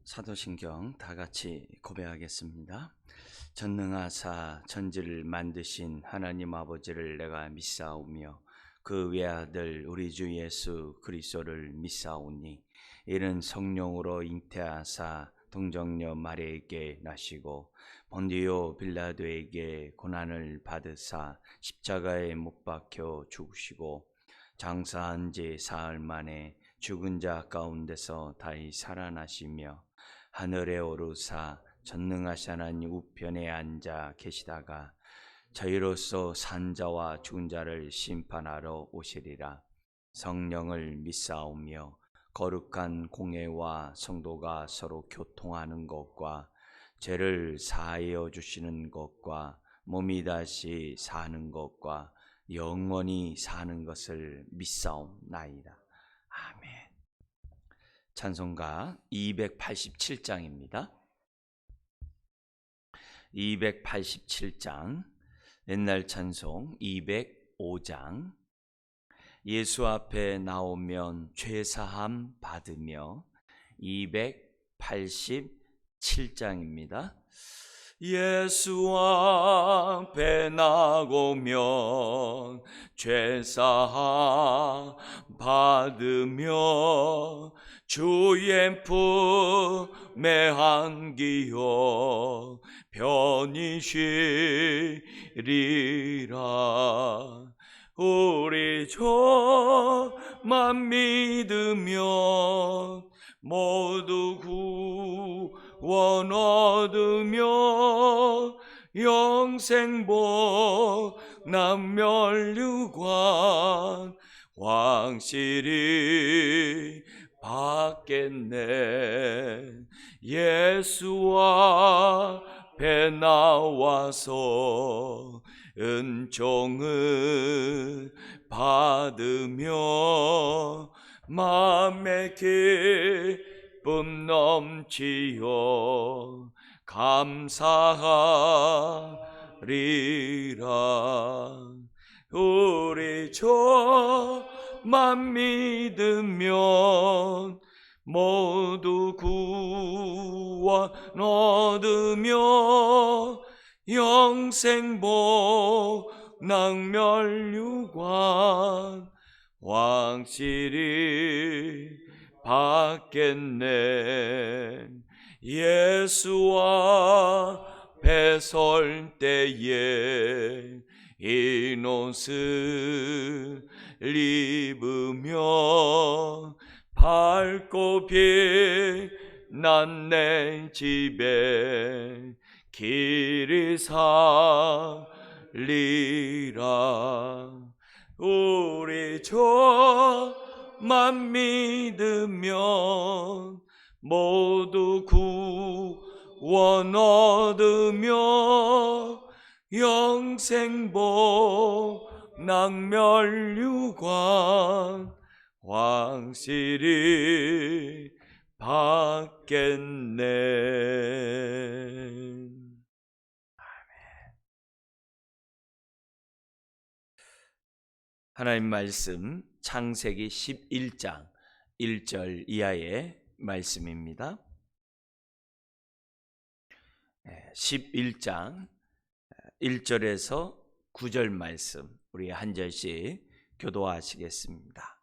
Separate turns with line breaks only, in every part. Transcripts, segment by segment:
사도신경 다 같이 고백하겠습니다. 전능하사 천지를 만드신 하나님 아버지를 내가 믿사오며 그 외아들 우리 주 예수 그리스도를 믿사오니 이는 성령으로 잉태하사 동정녀 마리아에게 나시고 본디오 빌라도에게 고난을 받으사 십자가에 못 박혀 죽으시고 장사한 지 사흘 만에 죽은 자 가운데서 다시 살아나시며 하늘에 오르사 전능하신 하나님 우편에 앉아 계시다가 저희로서 산 자와 죽은 자를 심판하러 오시리라. 성령을 믿사오며 거룩한 공회와 성도가 서로 교통하는 것과 죄를 사하여 주시는 것과 몸이 다시 사는 것과 영원히 사는 것을 믿사옵나이다. 아멘. 찬송가 287장입니다. 287장 옛날 찬송 205장 예수 앞에 나오면 죄사함 받으며 287장입니다. 예수 앞에 나오면 죄사함 받으며 주의 품에 안기어 편히 쉬리라. 우리 저만 믿으면 모두 구원 얻으며 영생복 남멸유관 왕실이 받겠네. 예수 앞에 나와서 은총을 받으며 마음의 기쁨 넘치어 감사하리라. 우리 저만 믿으면 모두 구원 얻으며 영생복 낙멸유관 왕실이 받겠네. 예수 앞에 설 때에 흰 옷을 입으며 밝고 빛난 내 집에 길이 살리라. 우리 저만 믿으면 모두 구원 얻으며 영생복 낙멸유관 왕실이 받겠네. 하나님 말씀 창세기 11장 1절 이하의 말씀입니다. 11장 1절에서 9절 말씀 우리 한 절씩 교도하시겠습니다.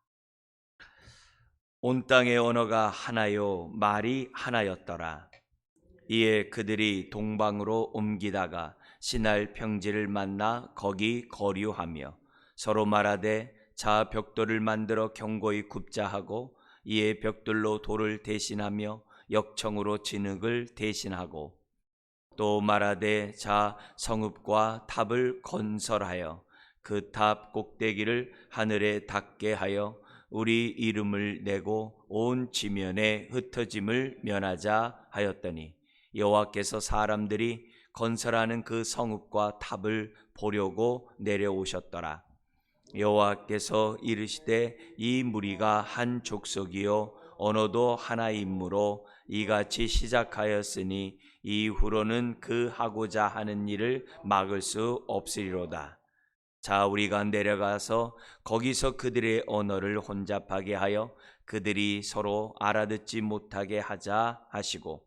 온 땅의 언어가 하나요 말이 하나였더라. 이에 그들이 동방으로 옮기다가 시날 평지를 만나 거기 거류하며 서로 말하되 자 벽돌을 만들어 견고히 굽자 하고 이에 벽돌로 돌을 대신하며 역청으로 진흙을 대신하고 또 말하되 자 성읍과 탑을 건설하여 그 탑 꼭대기를 하늘에 닿게 하여 우리 이름을 내고 온 지면에 흩어짐을 면하자 하였더니 여호와께서 사람들이 건설하는 그 성읍과 탑을 보려고 내려오셨더라. 여호와께서 이르시되 이 무리가 한 족속이요 언어도 하나이므로 이같이 시작하였으니 이후로는 그 하고자 하는 일을 막을 수 없으리로다. 자 우리가 내려가서 거기서 그들의 언어를 혼잡하게 하여 그들이 서로 알아듣지 못하게 하자 하시고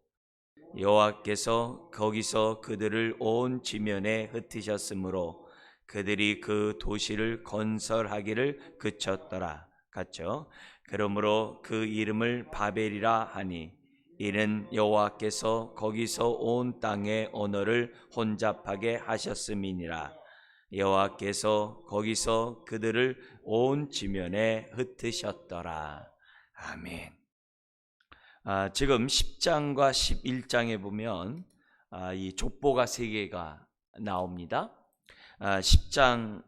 여호와께서 거기서 그들을 온 지면에 흩으셨으므로 그들이 그 도시를 건설하기를 그쳤더라. 같죠? 그러므로 그 이름을 바벨이라 하니 이는 여호와께서 거기서 온 땅의 언어를 혼잡하게 하셨음이니라. 여호와께서 거기서 그들을 온 지면에 흩으셨더라. 아멘. 지금 10장과 11장에 보면 이 족보가 3개가 나옵니다. 10장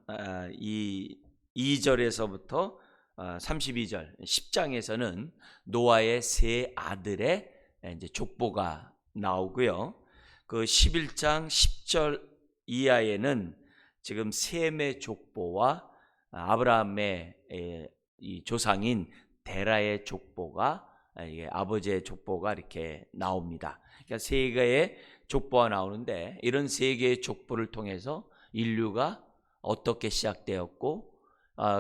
2절에서부터 32절, 10장에서는 노아의 3 아들의 이제 족보가 나오고요. 그 11장 10절 이하에는 지금 셈의 족보와 아브라함의 이 조상인 데라의 족보가 아버지의 족보가 이렇게 나옵니다. 그러니까 3개의 족보가 나오는데 이런 3개의 족보를 통해서 인류가 어떻게 시작되었고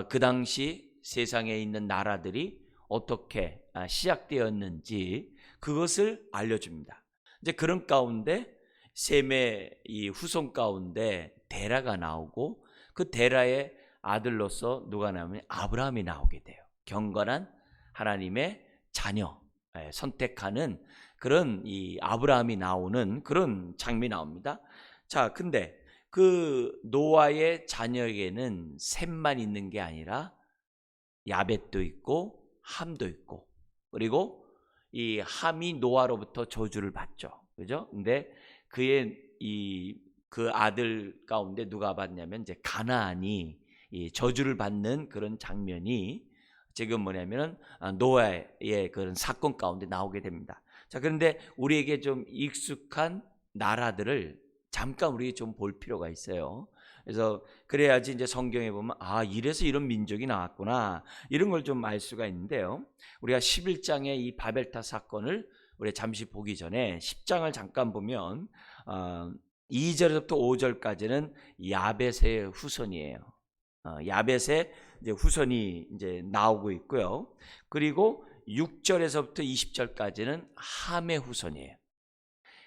그 당시 세상에 있는 나라들이 어떻게 시작되었는지 그것을 알려줍니다. 이제 그런 가운데 셈의 이 후손 가운데 데라가 나오고 그 데라의 아들로서 누가 나오면 아브라함이 나오게 돼요. 경건한 하나님의 자녀 선택하는 그런 이 아브라함이 나오는 그런 장면이 나옵니다. 자, 근데 그 노아의 자녀에게는 셈만 있는 게 아니라 야벳도 있고 함도 있고, 그리고 이 함이 노아로부터 저주를 받죠. 그죠? 근데 그의 그 아들 가운데 누가 받냐면 이제 가나안이 이 저주를 받는 그런 장면이 지금 뭐냐면은 노아의 그런 사건 가운데 나오게 됩니다. 자, 그런데 우리에게 좀 익숙한 나라들을 잠깐 우리 좀 볼 필요가 있어요. 그래서 그래야지 이제 성경에 보면 이래서 이런 민족이 나왔구나 이런 걸 좀 알 수가 있는데요. 우리가 11장의 이 바벨탑 사건을 우리 잠시 보기 전에 10장을 잠깐 보면 2절부터 5절까지는 야벳의 후손이에요. 야벳의 이제 후손이 이제 나오고 있고요. 그리고 6절에서부터 20절까지는 함의 후손이에요.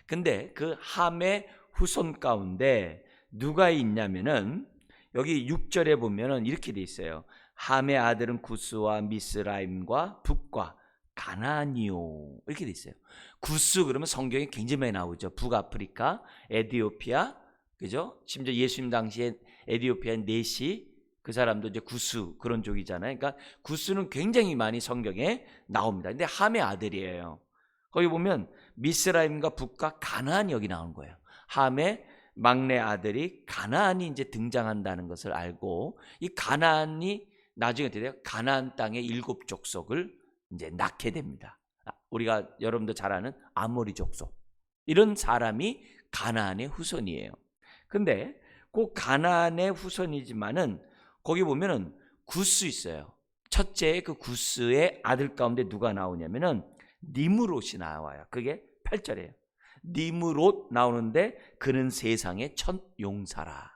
근데 그 함의 후손 가운데 누가 있냐면은 여기 6절에 보면은 이렇게 돼 있어요. 함의 아들은 구스와 미스라임과 북과 가나안이요 이렇게 돼 있어요. 구스 그러면 성경에 굉장히 많이 나오죠. 북아프리카, 에티오피아, 그죠? 심지어 예수님 당시에 에티오피아 내시 그 사람도 이제 구스 그런 쪽이잖아요. 그러니까 구스는 굉장히 많이 성경에 나옵니다. 근데 함의 아들이에요. 거기 보면 미스라임과 북과 가나안이 여기 나오는 거예요. 함의 막내 아들이 가나안이 이제 등장한다는 것을 알고 이 가나안이 나중에 어떻게 돼요? 가나안 땅의 7 족속을 이제 낳게 됩니다. 우리가 여러분도 잘 아는 아모리 족속 이런 사람이 가나안의 후손이에요. 근데 그 가나안의 후손이지만은 거기 보면은 구스 있어요. 첫째 그 구스의 아들 가운데 누가 나오냐면은 니므롯이 나와요. 그게 8절이에요. 니므롯 나오는데 그는 세상의 첫 용사라.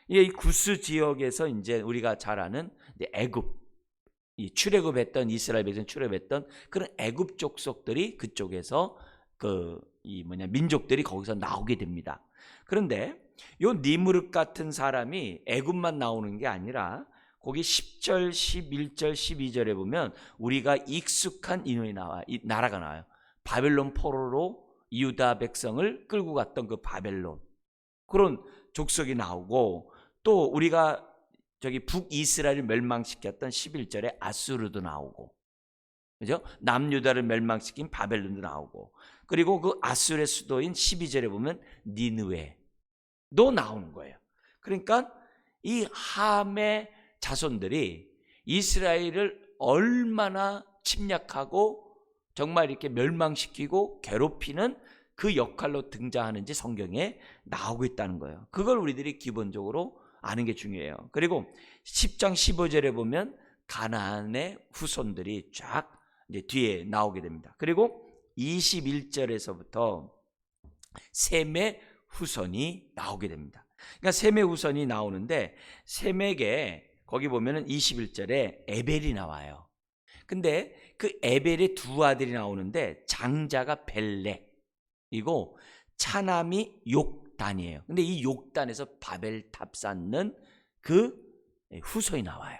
이 구스 지역에서 이제 우리가 잘 아는 애굽, 이 출애굽했던 이스라엘 백성 출애굽했던 그런 애굽 족속들이 그쪽에서 민족들이 거기서 나오게 됩니다. 그런데 요 니므롯 같은 사람이 애굽만 나오는 게 아니라 거기 10절, 11절, 12절에 보면 우리가 익숙한 인물이 나와요. 이 나라가 나와요. 바벨론 포로로 유다 백성을 끌고 갔던 그 바벨론 그런 족속이 나오고 또 우리가 저기 북이스라엘을 멸망시켰던 11절에 아수르도 나오고 그죠? 남유다를 멸망시킨 바벨론도 나오고 그리고 그 아수르의 수도인 12절에 보면 니느웨도 나오는 거예요. 그러니까 이 함의 자손들이 이스라엘을 얼마나 침략하고 정말 이렇게 멸망시키고 괴롭히는 그 역할로 등장하는지 성경에 나오고 있다는 거예요. 그걸 우리들이 기본적으로 아는 게 중요해요. 그리고 10장 15절에 보면 가나안의 후손들이 쫙 이제 뒤에 나오게 됩니다. 그리고 21절에서부터 셈의 후손이 나오게 됩니다. 그러니까 셈의 후손이 나오는데 셈에게 거기 보면은 21절에 에벨이 나와요. 근데 그 에벨의 두 아들이 나오는데 장자가 벨렉이고 차남이 욕단이에요. 근데 이 욕단에서 바벨탑 쌓는 그 후손이 나와요.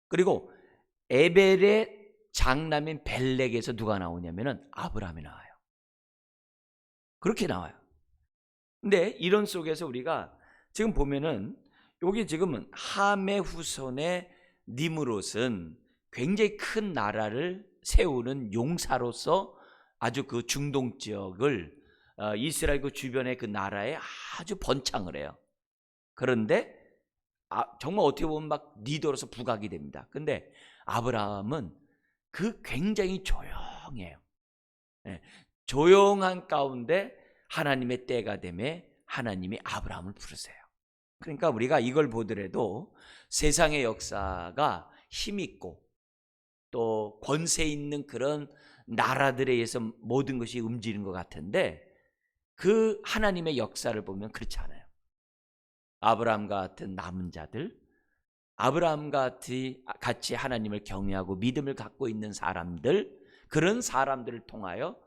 그리고 에벨의 장남인 벨렉에서 누가 나오냐면은 아브라함이 나와요. 그렇게 나와요. 근데 이런 속에서 우리가 지금 보면은 여기 지금은 함의 후손의 니므롯은 굉장히 큰 나라를 세우는 용사로서 아주 그 중동 지역을 이스라엘 그 주변의 그 나라에 아주 번창을 해요. 그런데 정말 어떻게 보면 막 리더로서 부각이 됩니다. 근데 아브라함은 그 굉장히 조용해요. 네. 조용한 가운데 하나님의 때가 되매 하나님이 아브라함을 부르세요. 그러니까 우리가 이걸 보더라도 세상의 역사가 힘있고 또 권세 있는 그런 나라들에 의해서 모든 것이 움직이는 것 같은데 그 하나님의 역사를 보면 그렇지 않아요. 아브라함 같은 남은 자들, 아브라함 같이 하나님을 경외하고 믿음을 갖고 있는 사람들, 그런 사람들을 통하여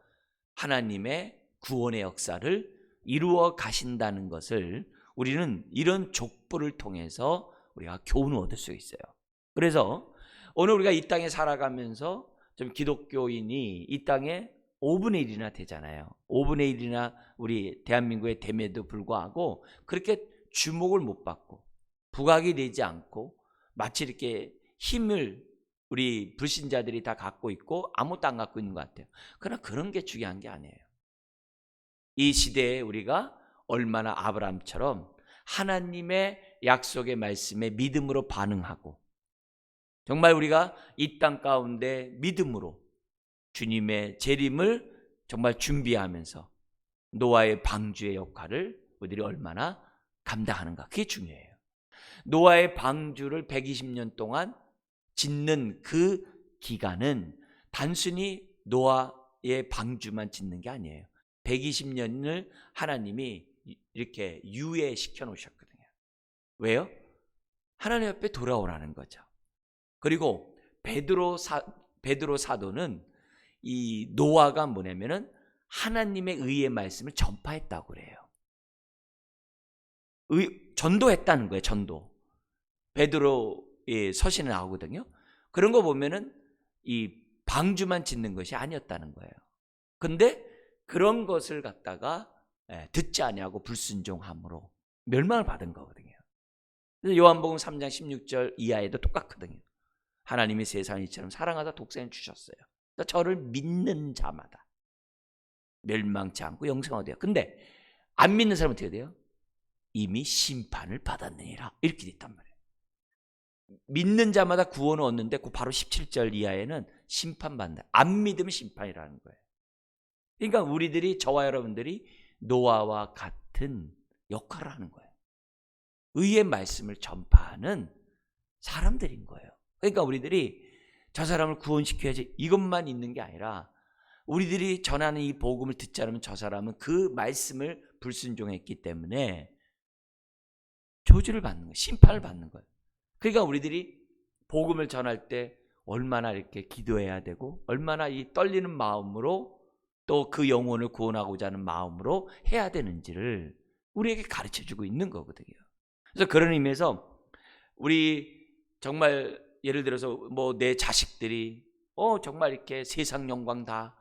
하나님의 구원의 역사를 이루어 가신다는 것을 우리는 이런 족보를 통해서 우리가 교훈을 얻을 수 있어요. 그래서 오늘 우리가 이 땅에 살아가면서 좀 기독교인이 이 땅에 5분의 1이나 되잖아요. 5분의 1이나 우리 대한민국에 됨에도 불구하고 그렇게 주목을 못 받고 부각이 되지 않고 마치 이렇게 힘을 우리 불신자들이 다 갖고 있고 아무것도 안 갖고 있는 것 같아요. 그러나 그런 게 중요한 게 아니에요. 이 시대에 우리가 얼마나 아브라함처럼 하나님의 약속의 말씀에 믿음으로 반응하고 정말 우리가 이 땅 가운데 믿음으로 주님의 재림을 정말 준비하면서 노아의 방주의 역할을 우리들이 얼마나 감당하는가, 그게 중요해요. 노아의 방주를 120년 동안 짓는 그 기간은 단순히 노아의 방주만 짓는 게 아니에요. 120년을 하나님이 이렇게 유예시켜 놓으셨거든요. 왜요? 하나님 앞에 돌아오라는 거죠. 그리고 베드로 사도는 이 노아가 뭐냐면은 하나님의 의의 말씀을 전파했다고 그래요. 전도했다는 거예요. 전도. 베드로의 서신에 나오거든요. 그런 거 보면은 이 방주만 짓는 것이 아니었다는 거예요. 근데 그런 것을 갖다가 듣지 아니하고 불순종함으로 멸망을 받은 거거든요. 그래서 요한복음 3장 16절 이하에도 똑같거든요. 하나님이 세상을 이처럼 사랑하사 독생을 주셨어요. 그러니까 저를 믿는 자마다 멸망치 않고 영생하게 돼요. 근데 안 믿는 사람은 어떻게 돼요? 이미 심판을 받았느니라 이렇게 돼 있단 말이에요. 믿는 자마다 구원을 얻는데 그 바로 17절 이하에는 심판받는다. 안 믿으면 심판이라는 거예요. 그러니까 우리들이, 저와 여러분들이 노아와 같은 역할을 하는 거예요. 의의 말씀을 전파하는 사람들인 거예요. 그러니까 우리들이 저 사람을 구원시켜야지 이것만 있는 게 아니라 우리들이 전하는 이 복음을 듣지 않으면 저 사람은 그 말씀을 불순종했기 때문에 저주를 받는 거예요. 심판을 받는 거예요. 그러니까 우리들이 복음을 전할 때 얼마나 이렇게 기도해야 되고 얼마나 이 떨리는 마음으로 또 그 영혼을 구원하고자 하는 마음으로 해야 되는지를 우리에게 가르쳐주고 있는 거거든요. 그래서 그런 의미에서 우리 정말 예를 들어서 뭐 내 자식들이 정말 이렇게 세상 영광 다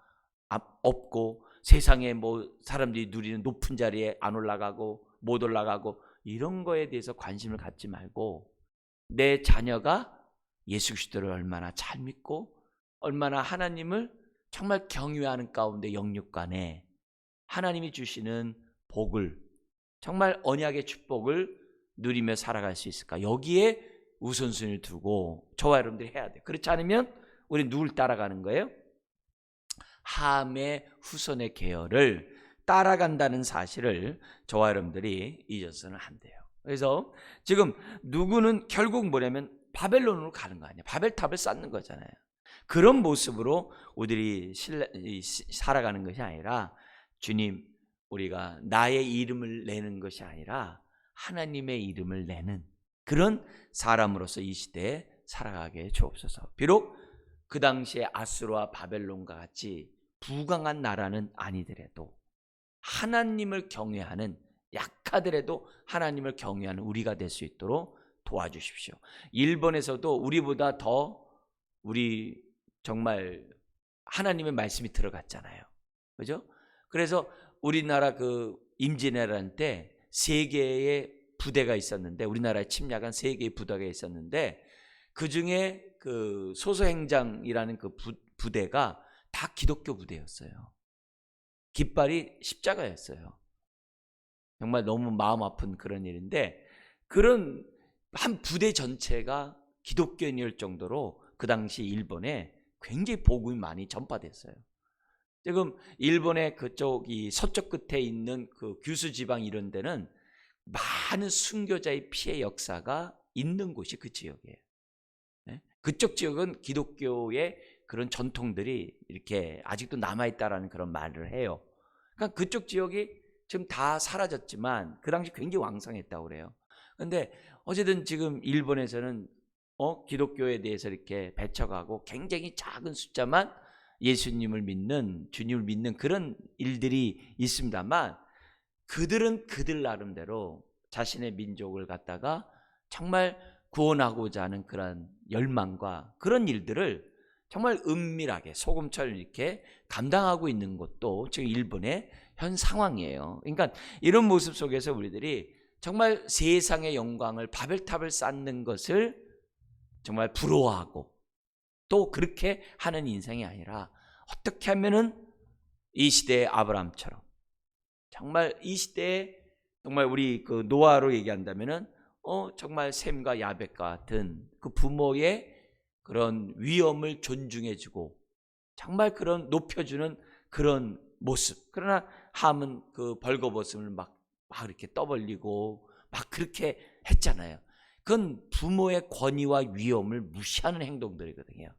없고 세상에 뭐 사람들이 누리는 높은 자리에 안 올라가고 못 올라가고 이런 거에 대해서 관심을 갖지 말고 내 자녀가 예수 그리스도를 얼마나 잘 믿고 얼마나 하나님을 정말 경외하는 가운데 영육간에 하나님이 주시는 복을, 정말 언약의 축복을 누리며 살아갈 수 있을까, 여기에 우선순위를 두고 저와 여러분들이 해야 돼요. 그렇지 않으면 우리 누굴 따라가는 거예요? 함의 후손의 계열을 따라간다는 사실을 저와 여러분들이 잊어서는 안 돼요. 그래서 지금 누구는 결국 뭐냐면 바벨론으로 가는 거 아니에요. 바벨탑을 쌓는 거잖아요. 그런 모습으로 우리들이 살아가는 것이 아니라 주님, 우리가 나의 이름을 내는 것이 아니라 하나님의 이름을 내는 그런 사람으로서 이 시대에 살아가게 주옵소서. 비록 그 당시에 아수르와 바벨론과 같이 부강한 나라는 아니더라도 하나님을 경외하는, 약하더라도 하나님을 경외하는 우리가 될 수 있도록 도와주십시오. 일본에서도 우리보다 더 우리 정말 하나님의 말씀이 들어갔잖아요. 그죠? 그래서 우리나라 그 임진왜란 때 3개의 부대가 있었는데, 우리나라에 침략한 3개의 부대가 있었는데, 그 중에 그 소서행장이라는 그 부대가 다 기독교 부대였어요. 깃발이 십자가였어요. 정말 너무 마음 아픈 그런 일인데, 그런 한 부대 전체가 기독교인일 정도로 그 당시 일본에 굉장히 복음이 많이 전파됐어요. 지금 일본의 그쪽 이 서쪽 끝에 있는 그 규슈 지방 이런 데는 많은 순교자의 피해 역사가 있는 곳이 그 지역이에요. 그쪽 지역은 기독교의 그런 전통들이 이렇게 아직도 남아있다라는 그런 말을 해요. 그러니까 그쪽 지역이 지금 다 사라졌지만 그 당시 굉장히 왕성했다고 그래요. 그런데 어쨌든 지금 일본에서는 기독교에 대해서 이렇게 배척하고 굉장히 작은 숫자만 예수님을 믿는, 주님을 믿는 그런 일들이 있습니다만, 그들은 그들 나름대로 자신의 민족을 갖다가 정말 구원하고자 하는 그런 열망과 그런 일들을 정말 은밀하게 소금처럼 이렇게 감당하고 있는 것도 지금 일본의 현 상황이에요. 그러니까 이런 모습 속에서 우리들이 정말 세상의 영광을, 바벨탑을 쌓는 것을 정말 부러워하고 또 그렇게 하는 인생이 아니라, 어떻게 하면은 이 시대의 아브라함처럼, 정말 이 시대에 정말 우리 그 노아로 얘기한다면은 정말 셈과 야벳과 같은 그 부모의 그런 위엄을 존중해주고 정말 그런 높여주는 그런 모습. 그러나 함은 그 벌거벗음을 막 이렇게 떠벌리고 막 그렇게 했잖아요. 그건 부모의 권위와 위엄을 무시하는 행동들이거든요.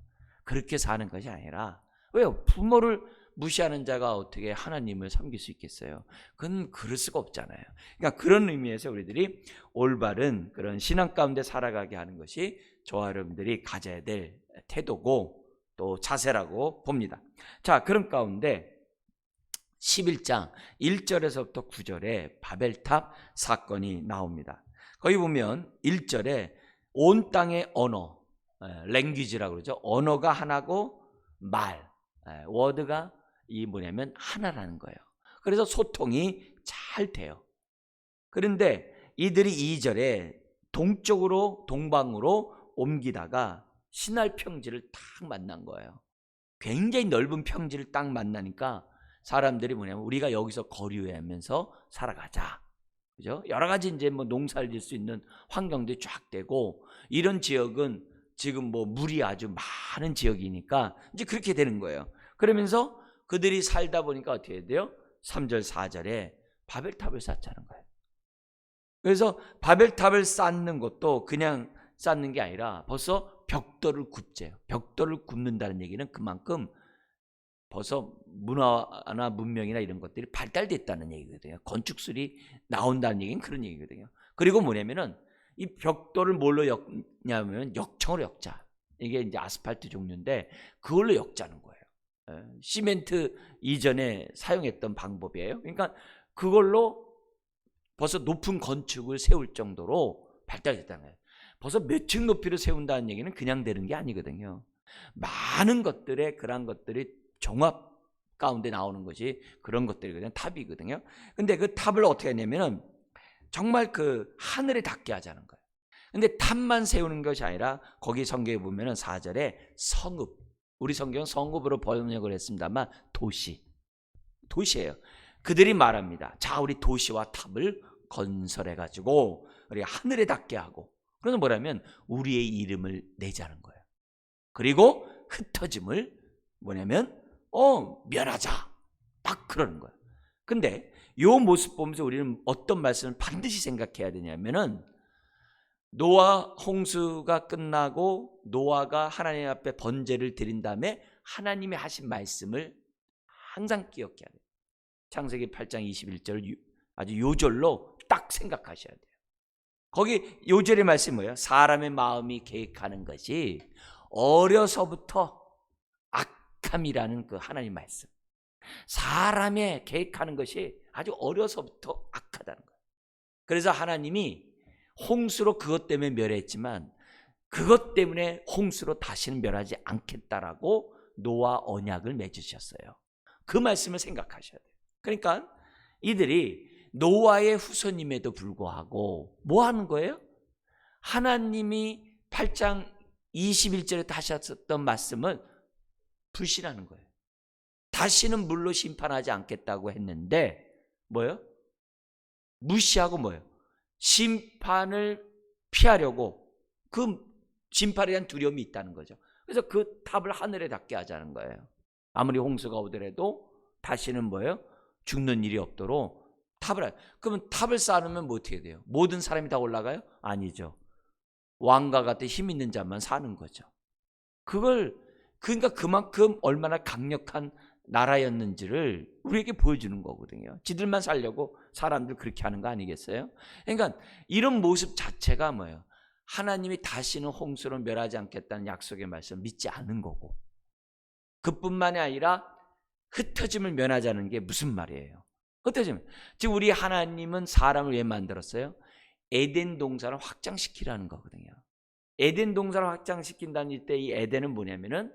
그렇게 사는 것이 아니라, 왜요? 부모를 무시하는 자가 어떻게 하나님을 섬길 수 있겠어요? 그건 그럴 수가 없잖아요. 그러니까 그런 의미에서 우리들이 올바른 그런 신앙 가운데 살아가게 하는 것이 저와 여러분들이 가져야 될 태도고 또 자세라고 봅니다. 자, 그런 가운데 11장 1절에서부터 9절에 바벨탑 사건이 나옵니다. 거기 보면 1절에 온 땅의 언어, 랭귀지라고 그러죠. 언어가 하나고 말, 워드가 이 뭐냐면 하나라는 거예요. 그래서 소통이 잘 돼요. 그런데 이들이 2절에 동쪽으로, 동방으로 옮기다가 시날 평지를 딱 만난 거예요. 굉장히 넓은 평지를 딱 만나니까 사람들이 뭐냐면 우리가 여기서 거류하면서 살아가자. 그죠? 여러 가지 이제 뭐 농사를 지을 수 있는 환경들이 쫙 되고, 이런 지역은 지금 뭐 물이 아주 많은 지역이니까 이제 그렇게 되는 거예요. 그러면서 그들이 살다 보니까 어떻게 해야 돼요? 3절 4절에 바벨탑을 쌓자는 거예요. 그래서 바벨탑을 쌓는 것도 그냥 쌓는 게 아니라 벌써 벽돌을 굽재요. 벽돌을 굽는다는 얘기는 그만큼 벌써 문화나 문명이나 이런 것들이 발달됐다는 얘기거든요. 건축술이 나온다는 얘기는 그런 얘기거든요. 그리고 뭐냐면은 이 벽돌을 뭘로 엮냐면 역청으로 엮자. 이게 이제 아스팔트 종류인데 그걸로 엮자는 거예요. 시멘트 이전에 사용했던 방법이에요. 그러니까 그걸로 벌써 높은 건축을 세울 정도로 발달됐다는 거예요. 벌써 몇 층 높이로 세운다는 얘기는 그냥 되는 게 아니거든요. 많은 것들의 그런 것들이 종합 가운데 나오는 것이 그런 것들이거든요. 탑이거든요. 근데 그 탑을 어떻게 하냐면은 정말 그 하늘에 닿게 하자는 거예요. 근데 탑만 세우는 것이 아니라 거기 성경에 보면은 4절에 성읍, 우리 성경은 성읍으로 번역을 했습니다만 도시예요. 그들이 말합니다. 자, 우리 도시와 탑을 건설해 가지고 우리 하늘에 닿게 하고, 그래서 뭐냐면 우리의 이름을 내자는 거예요. 그리고 흩어짐을 뭐냐면 면하자, 딱 그러는 거예요. 근데 이 모습 보면서 우리는 어떤 말씀을 반드시 생각해야 되냐면은, 노아 홍수가 끝나고 노아가 하나님 앞에 번제를 드린 다음에 하나님이 하신 말씀을 항상 기억해야 돼요. 창세기 8장 21절 아주 요절로 딱 생각하셔야 돼요. 거기 요절의 말씀이 뭐예요? 사람의 마음이 계획하는 것이 어려서부터 계획함이라는 그 하나님 말씀. 사람의 계획하는 것이 아주 어려서부터 악하다는 거예요. 그래서 하나님이 홍수로 그것 때문에 멸했지만 그것 때문에 홍수로 다시는 멸하지 않겠다라고 노아 언약을 맺으셨어요. 그 말씀을 생각하셔야 돼요. 그러니까 이들이 노아의 후손임에도 불구하고 뭐 하는 거예요? 하나님이 8장 21절에 하셨던 말씀을 불신하는 거예요. 다시는 물로 심판하지 않겠다고 했는데 뭐예요? 무시하고 뭐예요? 심판을 피하려고 그 심판에 대한 두려움이 있다는 거죠. 그래서 그 탑을 하늘에 닿게 하자는 거예요. 아무리 홍수가 오더라도 다시는 뭐예요? 죽는 일이 없도록 탑을. 그러면 탑을 쌓으면 뭐 어떻게 돼요? 모든 사람이 다 올라가요? 아니죠. 왕과 같은 힘 있는 자만 사는 거죠. 그러니까 그만큼 얼마나 강력한 나라였는지를 우리에게 보여주는 거거든요. 지들만 살려고 사람들 그렇게 하는 거 아니겠어요? 그러니까 이런 모습 자체가 뭐예요? 하나님이 다시는 홍수로 멸하지 않겠다는 약속의 말씀을 믿지 않은 거고, 그뿐만이 아니라 흩어짐을 면하자는 게 무슨 말이에요? 흩어짐. 즉 우리 하나님은 사람을 왜 만들었어요? 에덴 동산을 확장시키라는 거거든요. 에덴 동산을 확장시킨다는 때 이 에덴은 뭐냐면은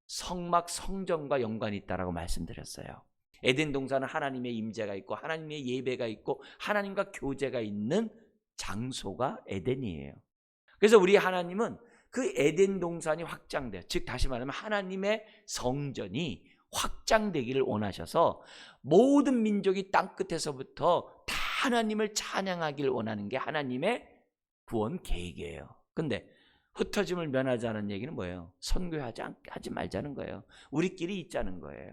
성막 성전과 연관이 있다라고 말씀드렸어요. 에덴 동산은 하나님의 임재가 있고 하나님의 예배가 있고 하나님과 교제가 있는 장소가 에덴이에요. 그래서 우리 하나님은 그 에덴 동산이 확장돼요. 즉 다시 말하면 하나님의 성전이 확장되기를 원하셔서 모든 민족이 땅끝에서부터 다 하나님을 찬양하기를 원하는 게 하나님의 구원 계획이에요. 근데 흩어짐을 면하자는 얘기는 뭐예요? 선교하지 말자는 거예요. 우리끼리 있자는 거예요.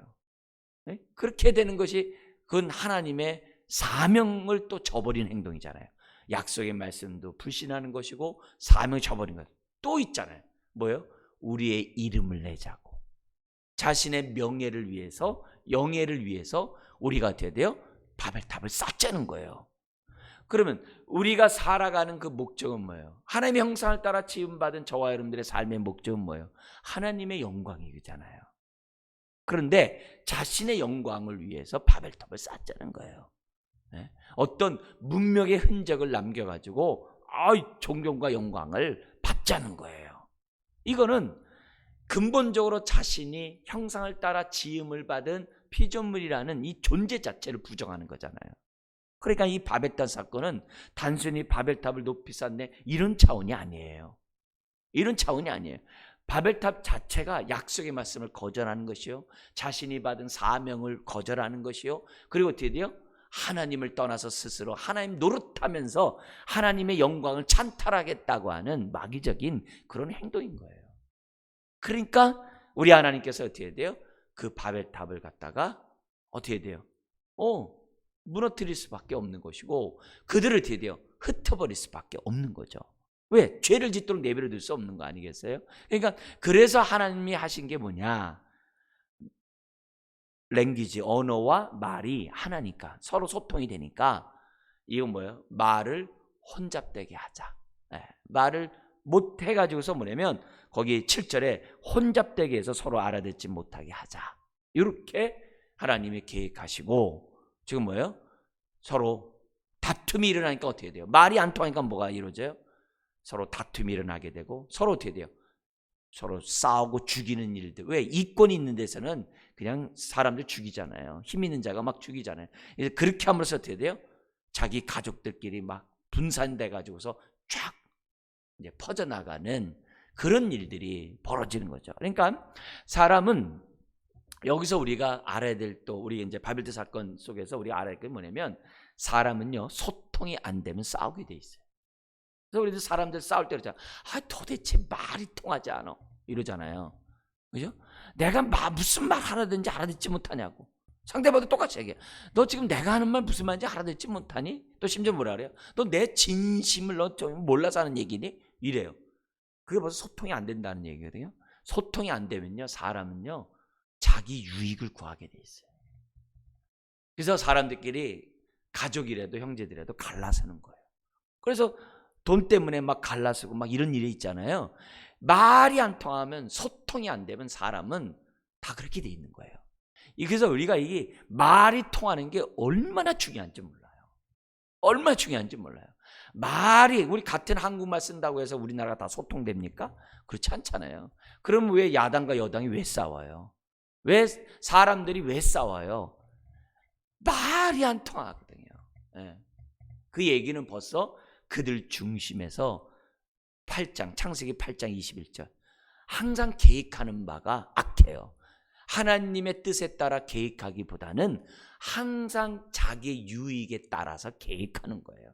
네? 그렇게 되는 것이 그건 하나님의 사명을 또 저버린 행동이잖아요. 약속의 말씀도 불신하는 것이고 사명을 저버린 것 또 있잖아요. 뭐예요? 우리의 이름을 내자고 자신의 명예를 위해서 영예를 위해서 우리가 어떻게 돼요? 바벨탑을 쌓자는 거예요. 그러면 우리가 살아가는 그 목적은 뭐예요? 하나님의 형상을 따라 지음받은 저와 여러분들의 삶의 목적은 뭐예요? 하나님의 영광이잖아요. 그런데 자신의 영광을 위해서 바벨탑을 쌓자는 거예요. 네? 어떤 문명의 흔적을 남겨가지고 존경과 영광을 받자는 거예요. 이거는 근본적으로 자신이 형상을 따라 지음을 받은 피조물이라는 이 존재 자체를 부정하는 거잖아요. 그러니까 이 바벨탑 사건은 단순히 바벨탑을 높이 쌓네 이런 차원이 아니에요. 이런 차원이 아니에요. 바벨탑 자체가 약속의 말씀을 거절하는 것이요, 자신이 받은 사명을 거절하는 것이요, 그리고 어떻게 돼요? 하나님을 떠나서 스스로 하나님 노릇하면서 하나님의 영광을 찬탈하겠다고 하는 마귀적인 그런 행동인 거예요. 그러니까 우리 하나님께서 어떻게 돼요? 그 바벨탑을 갖다가 어떻게 돼요? 무너뜨릴 수밖에 없는 것이고 그들을 어떻게 돼요? 흩어버릴 수밖에 없는 거죠. 왜? 죄를 짓도록 내버려 둘 수 없는 거 아니겠어요? 그러니까 그래서 하나님이 하신 게 뭐냐? 랭귀지, 언어와 말이 하나니까 서로 소통이 되니까 이건 뭐예요? 말을 혼잡되게 하자. 말을 못 해가지고서 뭐냐면 거기 7절에 혼잡되게 해서 서로 알아듣지 못하게 하자. 이렇게 하나님이 계획하시고 지금 뭐예요? 서로 다툼이 일어나니까 어떻게 돼요? 말이 안 통하니까 뭐가 이루어져요? 서로 다툼이 일어나게 되고 서로 어떻게 돼요? 서로 싸우고 죽이는 일들. 왜? 이권이 있는 데서는 그냥 사람들 죽이잖아요. 힘 있는 자가 막 죽이잖아요. 그렇게 함으로써 어떻게 돼요? 자기 가족들끼리 막 분산돼 가지고서 쫙 이제 퍼져나가는 그런 일들이 벌어지는 거죠. 그러니까 사람은 여기서 우리가 알아야 될 또 우리 이제 바벨탑 사건 속에서 우리가 알아야 될 게 뭐냐면 사람은요 소통이 안 되면 싸우게 돼 있어요. 그래서 우리도 사람들 싸울 때 그러잖아. 도대체 말이 통하지 않아 이러잖아요. 그죠? 내가 무슨 말 하나든지 알아듣지 못하냐고. 상대방도 똑같이 얘기해. 너 지금 내가 하는 말 무슨 말인지 알아듣지 못하니? 또 심지어 뭐라 그래요? 너 내 진심을 너 좀 몰라서 하는 얘기니? 이래요. 그게 벌써 소통이 안 된다는 얘기거든요. 소통이 안 되면요 사람은요 자기 유익을 구하게 돼 있어요. 그래서 사람들끼리 가족이라도 형제들이라도 갈라서는 거예요. 그래서 돈 때문에 막 갈라서고 막 이런 일이 있잖아요. 말이 안 통하면 소통이 안 되면 사람은 다 그렇게 돼 있는 거예요. 그래서 우리가 이게 말이 통하는 게 얼마나 중요한지 몰라요. 얼마나 중요한지 몰라요. 말이, 우리 같은 한국말 쓴다고 해서 우리나라가 다 소통됩니까? 그렇지 않잖아요. 그럼 왜 야당과 여당이 왜 싸워요? 왜 사람들이 왜 싸워요? 말이 안 통하거든요. 예. 그 얘기는 벌써 그들 중심에서 8장, 창세기 8장 21절. 항상 계획하는 바가 악해요. 하나님의 뜻에 따라 계획하기보다는 항상 자기의 유익에 따라서 계획하는 거예요.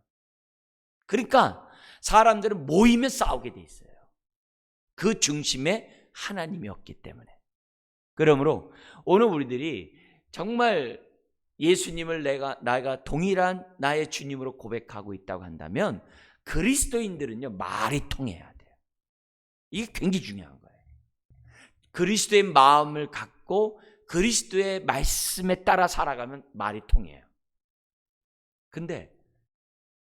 그러니까 사람들은 모이면 싸우게 돼 있어요. 그 중심에 하나님이 없기 때문에. 그러므로 오늘 우리들이 정말 예수님을 내가 동일한 나의 주님으로 고백하고 있다고 한다면 그리스도인들은요, 말이 통해야 돼요. 이게 굉장히 중요한 거예요. 그리스도의 마음을 갖고 그리스도의 말씀에 따라 살아가면 말이 통해요. 근데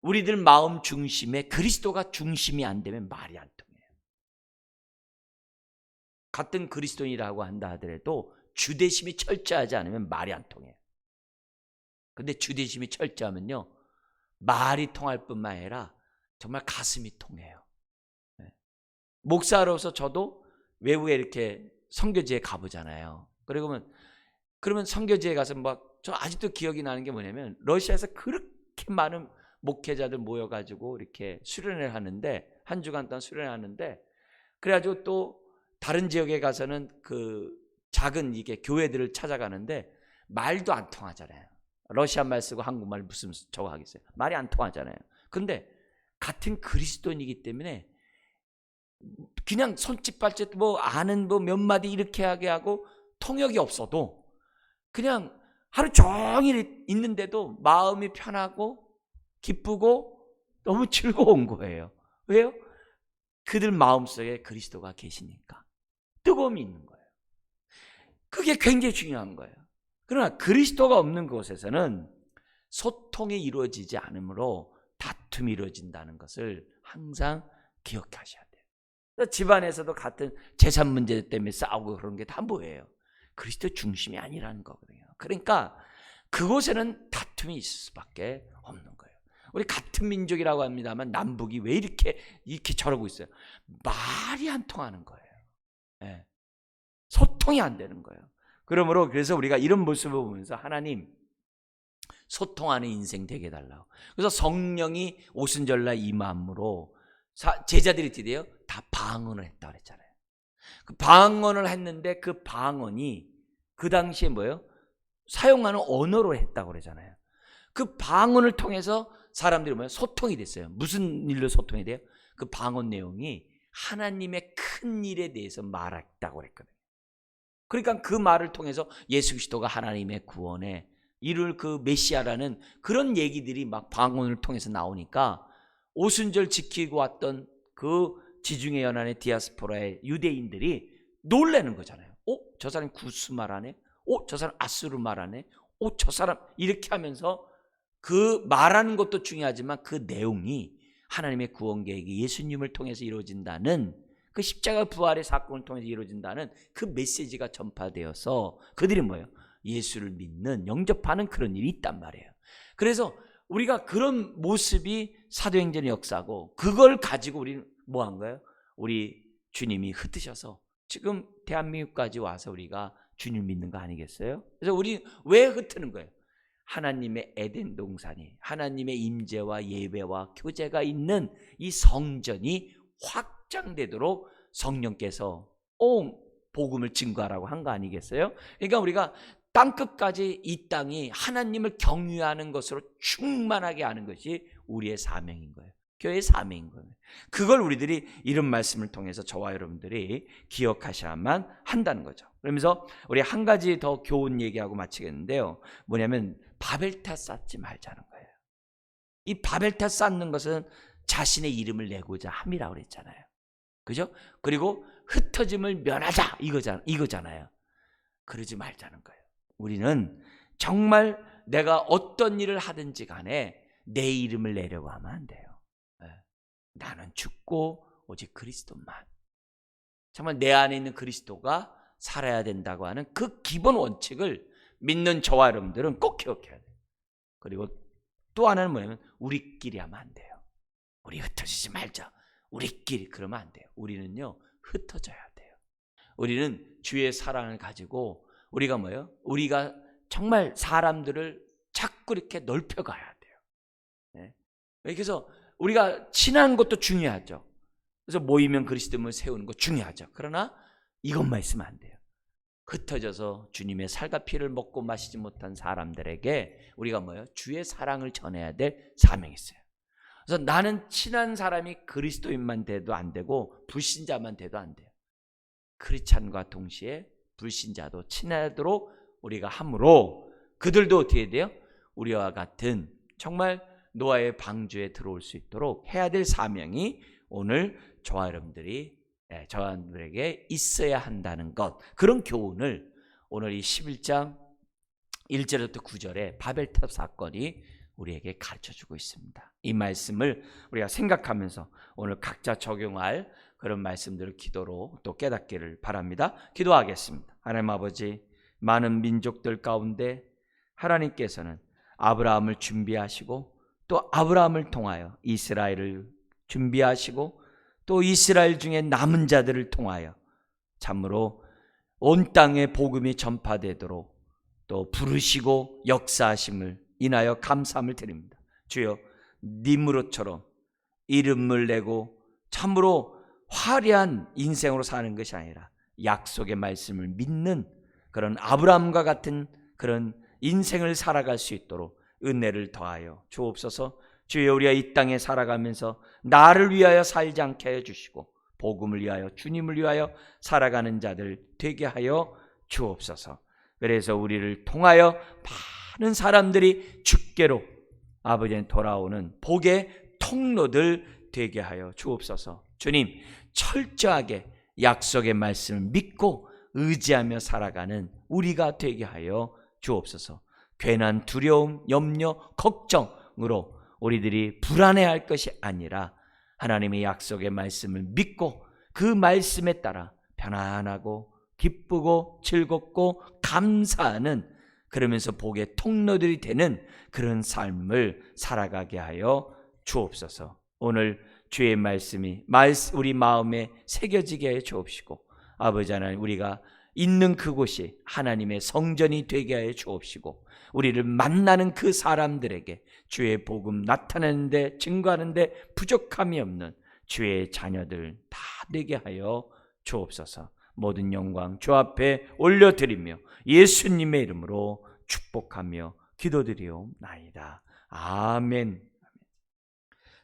우리들 마음 중심에 그리스도가 중심이 안 되면 말이 안 통해요. 같은 그리스도인이라고 한다 하더라도 주대심이 철저하지 않으면 말이 안 통해요. 근데 주대심이 철저하면요, 말이 통할 뿐만 아니라 정말 가슴이 통해요. 목사로서 저도 외부에 이렇게 선교지에 가보잖아요. 그러면 선교지에 가서 저 아직도 기억이 나는 게 뭐냐면, 러시아에서 그렇게 많은 목회자들 모여가지고 이렇게 수련회를 하는데, 한 주간 동안 수련회 하는데, 그래가지고 또 다른 지역에 가서는 그 작은 이게 교회들을 찾아가는데 말도 안 통하잖아요. 러시아 말 쓰고 한국말 무슨 저거 하겠어요. 말이 안 통하잖아요. 근데 같은 그리스도인이기 때문에 그냥 손짓발짓 아는 몇 마디 이렇게 하게 하고 통역이 없어도 그냥 하루 종일 있는데도 마음이 편하고 기쁘고 너무 즐거운 거예요. 왜요? 그들 마음속에 그리스도가 계시니까 뜨거움이 있는 거예요. 그게 굉장히 중요한 거예요. 그러나 그리스도가 없는 곳에서는 소통이 이루어지지 않으므로 다툼이 이루어진다는 것을 항상 기억하셔야 돼요. 집안에서도 같은 재산 문제 때문에 싸우고 그런 게 다 뭐예요? 그리스도 중심이 아니라는 거거든요. 그러니까 그곳에는 다툼이 있을 수밖에 없는 거예요. 우리 같은 민족이라고 합니다만 남북이 왜 이렇게 저러고 있어요? 말이 안 통하는 거예요. 네. 소통이 안 되는 거예요. 그러므로 그래서 우리가 이런 모습을 보면서 하나님, 소통하는 인생 되게 해달라고. 그래서 성령이 오순절날 임함으로 제자들이 어떻게 돼요? 다 방언을 했다고 그랬잖아요. 그 방언을 했는데 그 방언이 그 당시에 뭐예요? 사용하는 언어로 했다고 그러잖아요. 그 방언을 통해서 사람들이 뭐예요? 소통이 됐어요. 무슨 일로 소통이 돼요? 그 방언 내용이 하나님의 큰 일에 대해서 말했다고 그랬거든요. 그러니까 그 말을 통해서 예수 그리스도가 하나님의 구원에 이룰 그 메시아라는 그런 얘기들이 막 방언을 통해서 나오니까 오순절 지키고 왔던 그 지중해 연안의 디아스포라의 유대인들이 놀라는 거잖아요. 저 사람 구스 말하네. 저 사람 아수르 말하네. 저 사람 이렇게 하면서 그 말하는 것도 중요하지만 그 내용이 하나님의 구원 계획이 예수님을 통해서 이루어진다는 그 십자가 부활의 사건을 통해서 이루어진다는 그 메시지가 전파되어서 그들이 뭐예요? 예수를 믿는, 영접하는 그런 일이 있단 말이에요. 그래서 우리가 그런 모습이 사도행전의 역사고, 그걸 가지고 우리는 뭐 한 거예요? 우리 주님이 흩으셔서 지금 대한민국까지 와서 우리가 주님 믿는 거 아니겠어요? 그래서 우리 왜 흩트는 거예요? 하나님의 에덴 동산이, 하나님의 임재와 예배와 교제가 있는 이 성전이 확장되도록 성령께서 복음을 증거하라고 한 거 아니겠어요? 그러니까 우리가 땅끝까지 이 땅이 하나님을 경유하는 것으로 충만하게 하는 것이 우리의 사명인 거예요. 교회의 사명인 거예요. 그걸 우리들이 이런 말씀을 통해서 저와 여러분들이 기억하셔야만 한다는 거죠. 그러면서 우리 한 가지 더 교훈 얘기하고 마치겠는데요. 뭐냐면 바벨탑 쌓지 말자는 거예요. 이 바벨탑 쌓는 것은 자신의 이름을 내고자 함이라고 그랬잖아요. 그죠? 그리고 흩어짐을 면하자 이거잖아요. 그러지 말자는 거예요. 우리는 정말 내가 어떤 일을 하든지 간에 내 이름을 내려고 하면 안 돼요. 나는 죽고 오직 그리스도만. 정말 내 안에 있는 그리스도가 살아야 된다고 하는 그 기본 원칙을 믿는 저와 여러분들은 꼭 기억해야 돼요. 그리고 또 하나는 뭐냐면 우리끼리 하면 안 돼요. 우리 흩어지지 말자. 우리끼리 그러면 안 돼요. 우리는요 흩어져야 돼요. 우리는 주의 사랑을 가지고 우리가 뭐예요? 우리가 정말 사람들을 자꾸 이렇게 넓혀가야 돼요. 네. 그래서 우리가 친한 것도 중요하죠. 그래서 모이면 그리스도인을 세우는 거 중요하죠. 그러나 이것만 있으면 안 돼요. 흩어져서 주님의 살과 피를 먹고 마시지 못한 사람들에게 우리가 뭐예요? 주의 사랑을 전해야 될 사명이 있어요. 그래서 나는 친한 사람이 그리스도인만 돼도 안 되고 불신자만 돼도 안 돼요. 크리스찬과 동시에 불신자도 친하도록 우리가 함으로 그들도 어떻게 돼요? 우리와 같은 정말 노아의 방주에 들어올 수 있도록 해야 될 사명이 오늘 저와 여러분들에게 있어야 한다는 것, 그런 교훈을 오늘 이 11장 1절부터 9절에 바벨탑 사건이 우리에게 가르쳐주고 있습니다. 이 말씀을 우리가 생각하면서 오늘 각자 적용할 그런 말씀들을 기도로 또 깨닫기를 바랍니다. 기도하겠습니다. 하나님 아버지, 많은 민족들 가운데 하나님께서는 아브라함을 준비하시고 또 아브라함을 통하여 이스라엘을 준비하시고 또 이스라엘 중에 남은 자들을 통하여 참으로 온 땅에 복음이 전파되도록 또 부르시고 역사하심을 인하여 감사함을 드립니다. 주여, 니므롯처럼 이름을 내고 참으로 화려한 인생으로 사는 것이 아니라 약속의 말씀을 믿는 그런 아브라함과 같은 그런 인생을 살아갈 수 있도록 은혜를 더하여 주옵소서. 주여, 우리가 이 땅에 살아가면서 나를 위하여 살지 않게 하여 주시고 복음을 위하여, 주님을 위하여 살아가는 자들 되게 하여 주옵소서. 그래서 우리를 통하여 많은 사람들이 주께로 아버지는 돌아오는 복의 통로들 되게 하여 주옵소서. 주님, 철저하게 약속의 말씀을 믿고 의지하며 살아가는 우리가 되게 하여 주옵소서. 괜한 두려움, 염려, 걱정으로 우리들이 불안해할 것이 아니라 하나님의 약속의 말씀을 믿고 그 말씀에 따라 편안하고 기쁘고 즐겁고 감사하는, 그러면서 복의 통로들이 되는 그런 삶을 살아가게 하여 주옵소서. 오늘 주의 말씀이 우리 마음에 새겨지게 해 주옵시고 아버지 하나님, 우리가 있는 그곳이 하나님의 성전이 되게 하여 주옵시고 우리를 만나는 그 사람들에게 주의 복음 나타내는데 증거하는데 부족함이 없는 주의 자녀들 다 되게 하여 주옵소서. 모든 영광 주 앞에 올려드리며 예수님의 이름으로 축복하며 기도드리옵나이다. 아멘.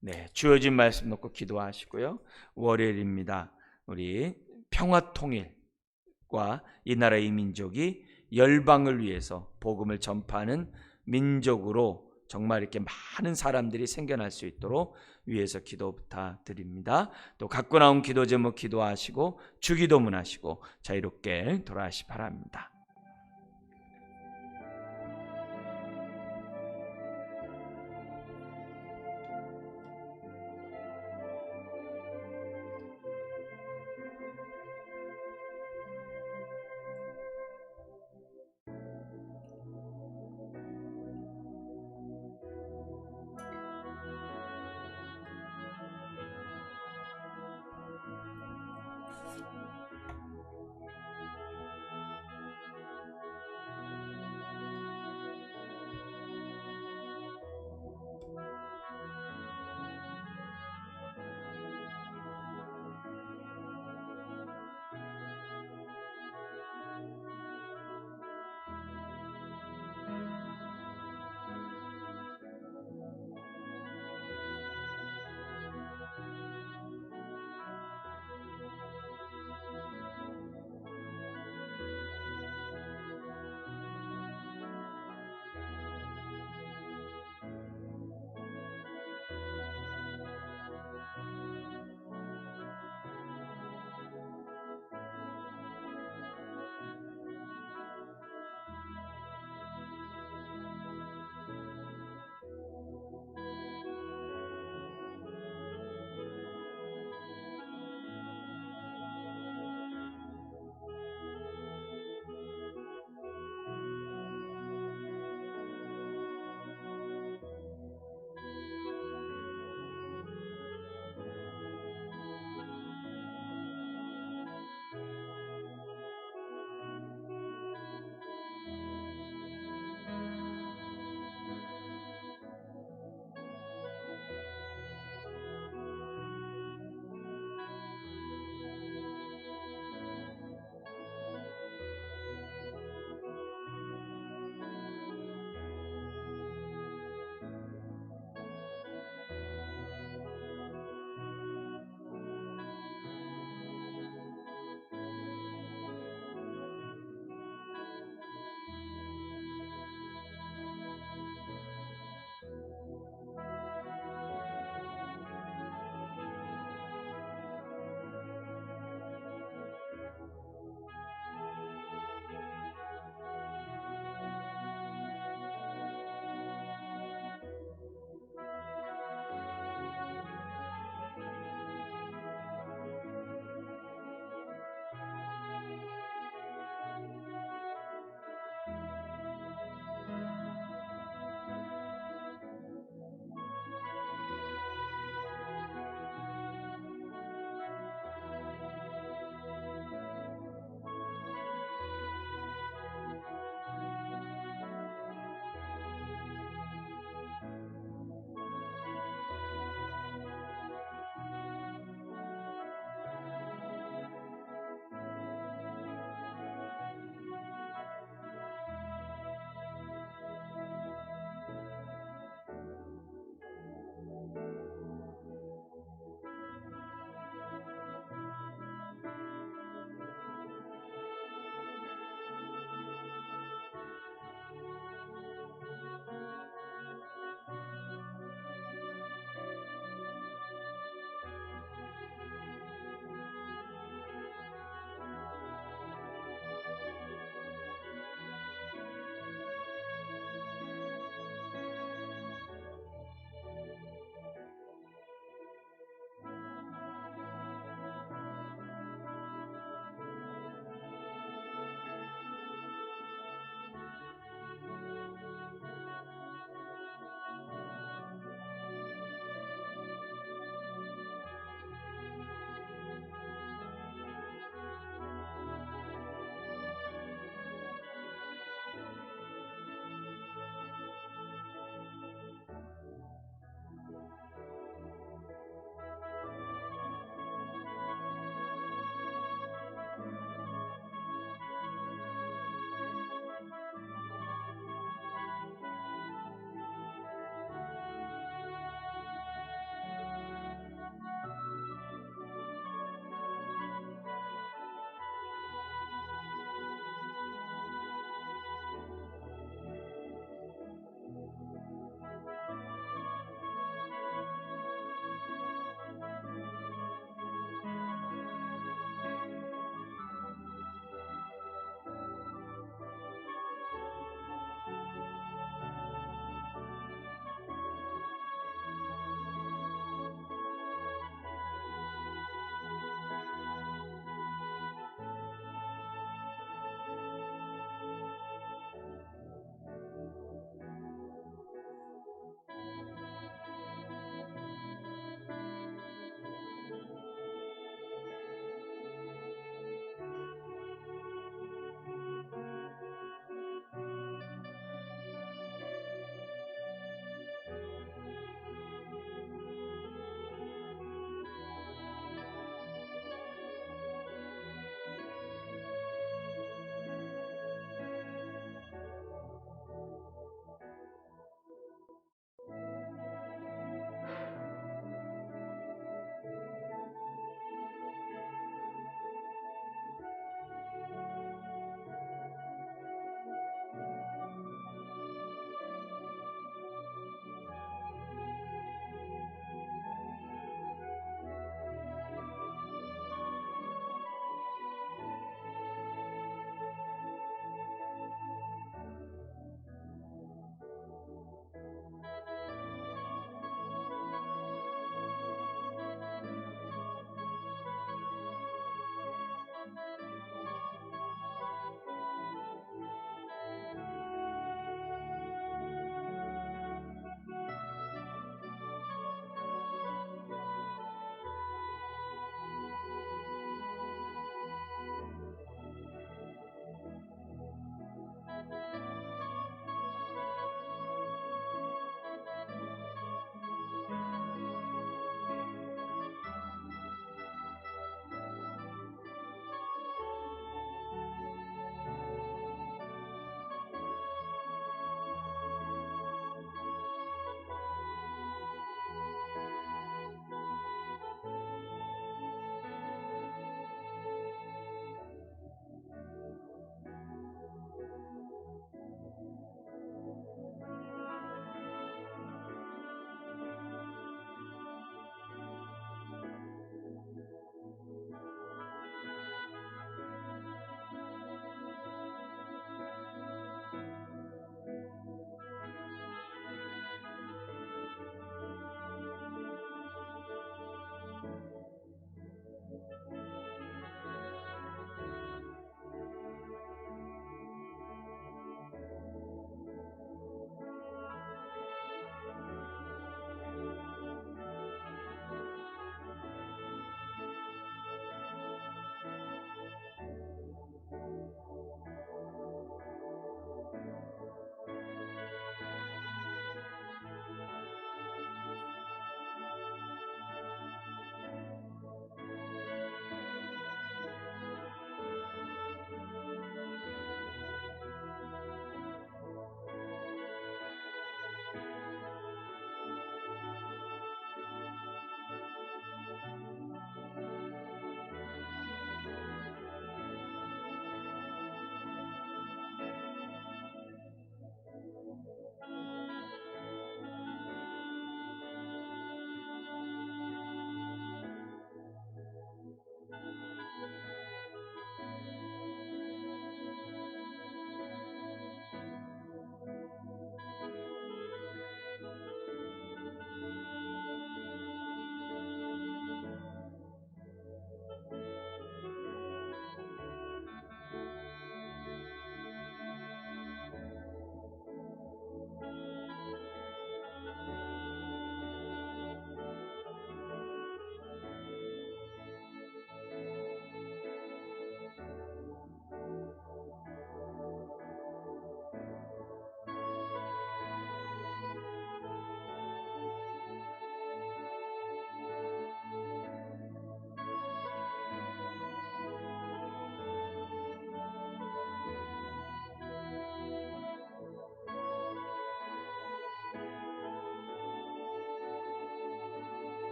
네, 주어진 말씀 놓고 기도하시고요. 월요일입니다. 우리 평화통일과 이 나라 이 민족이 열방을 위해서 복음을 전파하는 민족으로 정말 이렇게 많은 사람들이 생겨날 수 있도록 위해서 기도 부탁드립니다. 또 갖고 나온 기도 제목 기도하시고 주기도문 하시고 자유롭게 돌아가시 바랍니다.